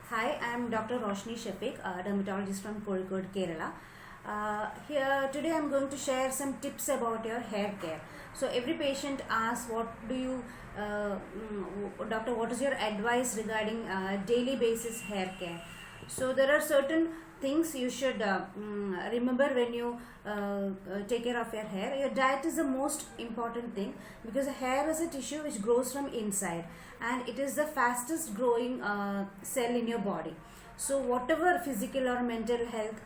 Hi, I am Dr. Roshni Shafiq, a dermatologist from Kozhikode, Kerala. Here today I am going to share some tips about your hair care. So every patient asks, what do you, doctor, what is your advice regarding daily basis hair care? So there are certain things you should remember when you take care of your hair. Your diet is the most important thing because hair is a tissue which grows from inside, and it is the fastest growing cell in your body. So whatever physical or mental health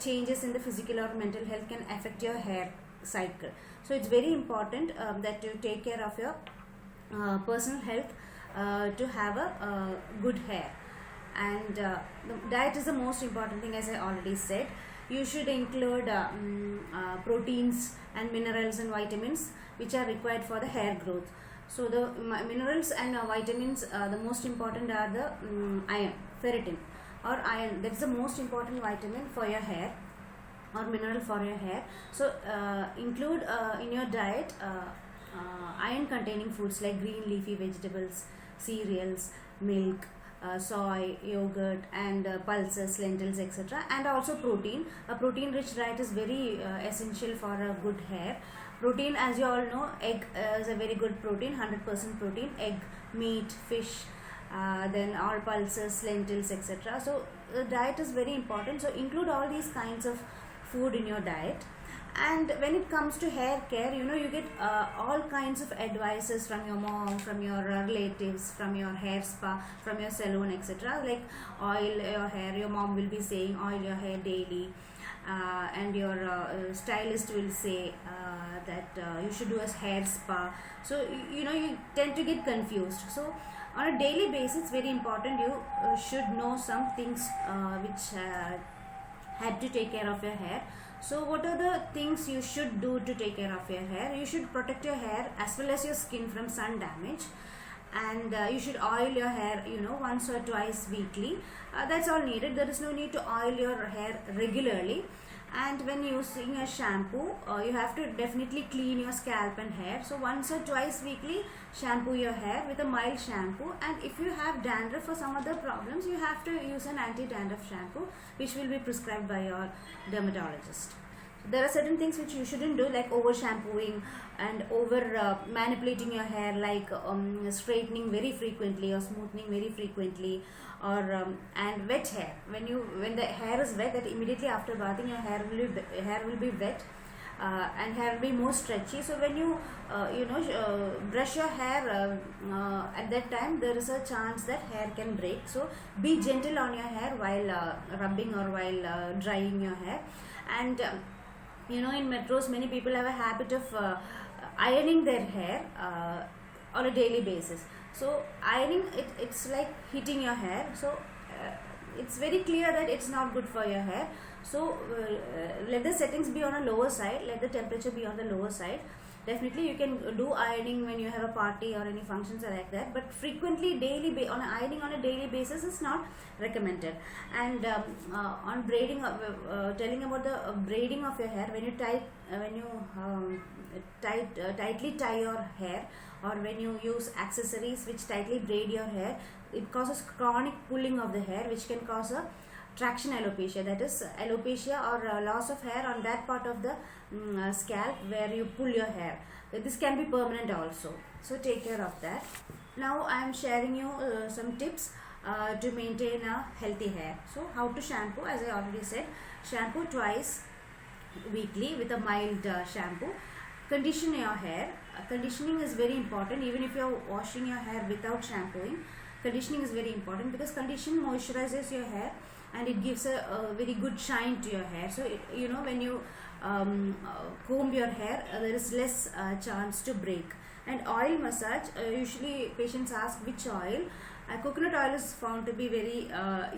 changes in the physical or mental health can affect your hair cycle. So it's very important that you take care of your personal health to have a good hair. And the diet is the most important thing, as I already said. You should include proteins and minerals and vitamins which are required for the hair growth. So the minerals and vitamins, the most important are the iron, ferritin or iron. That's the most important vitamin for your hair or mineral for your hair. So include in your diet iron containing foods like green leafy vegetables, cereals, milk, soy, yogurt, and pulses, lentils, etc. And also protein. A protein rich diet is very essential for a good hair. Protein, as you all know, egg is a very good protein, 100% protein. Egg, meat, fish, then all pulses, lentils, etc. So the diet is very important. So include all these kinds of food in your diet. And when it comes to hair care, you get all kinds of advices from your mom, from your relatives, from your hair spa, from your salon, etc. Like oil your hair. Your mom will be saying oil your hair daily, and your stylist will say that you should do a hair spa. So you tend to get confused. So on a daily basis, it's very important you should know some things which had to take care of your hair. So what are the things you should do to take care of your hair? You should protect your hair as well as your skin from sun damage, and you should oil your hair once or twice weekly. That's all needed. There is no need to oil your hair regularly. And when using a shampoo, you have to definitely clean your scalp and hair. So once or twice weekly, shampoo your hair with a mild shampoo. And if you have dandruff or some other problems, you have to use an anti-dandruff shampoo which will be prescribed by your dermatologist. There are certain things which you shouldn't do, like over shampooing and over manipulating your hair, like straightening very frequently or smoothing very frequently, or and wet hair. When the hair is wet, that immediately after bathing your hair will be wet, and hair will be more stretchy. So when you brush your hair at that time, there is a chance that hair can break. So be gentle on your hair while rubbing or while drying your hair. And in metros, many people have a habit of ironing their hair on a daily basis. So ironing, it's like heating your hair. So it's very clear that it's not good for your hair. So let the settings be on a lower side, let the temperature be on the lower side. Definitely you can do ironing when you have a party or any functions or like that, but frequently ironing on a daily basis is not recommended. And on braiding, telling about the braiding of your hair, when you tightly tie your hair, or when you use accessories which tightly braid your hair, it causes chronic pulling of the hair, which can cause a traction alopecia, that is alopecia or loss of hair on that part of the scalp where you pull your hair. This can be permanent also, so take care of that. Now I am sharing you some tips to maintain a healthy hair. So how to shampoo, as I already said, shampoo twice weekly with a mild shampoo. Condition your hair. Conditioning is very important. Even if you are washing your hair without shampooing, conditioning is very important because condition moisturizes your hair and it gives a very good shine to your hair. So when you comb your hair, there is less chance to break. And oil massage, usually patients ask which oil. Coconut oil is found to be very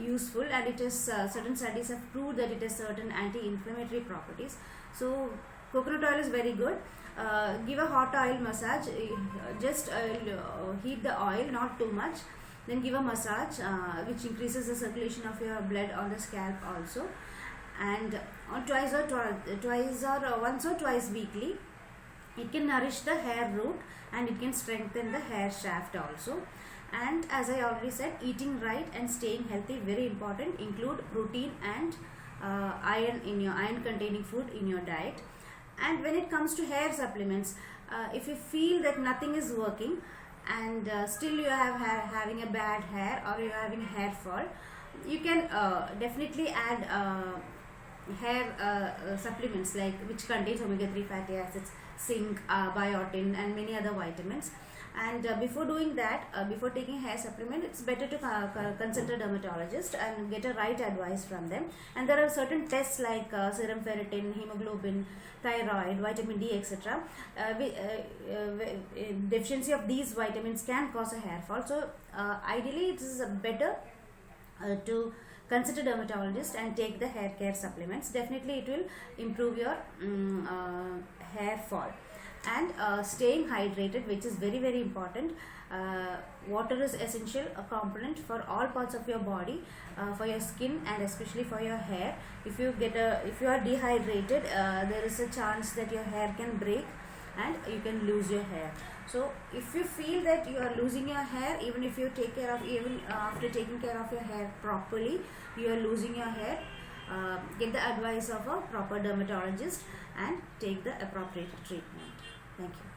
useful, and it is certain studies have proved that it has certain anti-inflammatory properties. So coconut oil is very good. Give a hot oil massage. Just heat the oil, not too much. Then give a massage, which increases the circulation of your blood on the scalp also. And once or twice weekly, It can nourish the hair root and it can strengthen the hair shaft also. And as I already said, eating right and staying healthy, very important. Include protein and iron in your iron containing food in your diet. And when it comes to hair supplements, if you feel that nothing is working and still you have having a bad hair or you are having hair fall, you can definitely add hair supplements like which contains omega-3 fatty acids, zinc, biotin and many other vitamins. And before doing that, before taking hair supplement, it's better to consult a dermatologist and get a right advice from them. And there are certain tests like serum ferritin, hemoglobin, thyroid, vitamin D, etc. Deficiency of these vitamins can cause a hair fall. So ideally it is better to consider dermatologist and take the hair care supplements. Definitely it will improve your hair fall. And staying hydrated, which is very very important. Water is essential, a component for all parts of your body, for your skin and especially for your hair. If you are dehydrated, there is a chance that your hair can break and you can lose your hair. So if you feel that you are losing your hair, even if you take care of, even after taking care of your hair properly, you are losing your hair, get the advice of a proper dermatologist and take the appropriate treatment. Thank you.